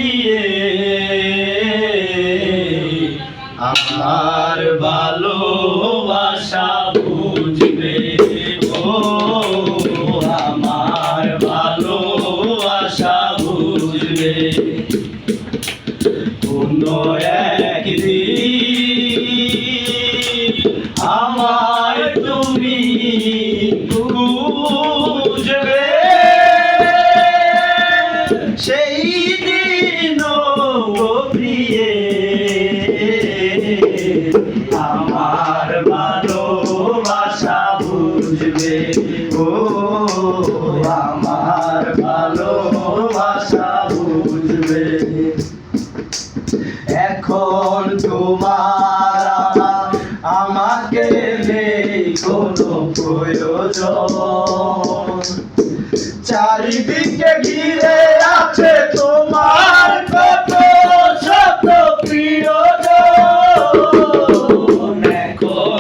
প্রিয়ে আমার ভালোবাসা বুঝবে ও আমার ভালোবাসা বুঝবে কোনো একদিন আমায় তুমি বুঝবে সেই দিন প্রিয়ে আমার ভালোবাসা বুঝবে ও আমার ভালোবাসা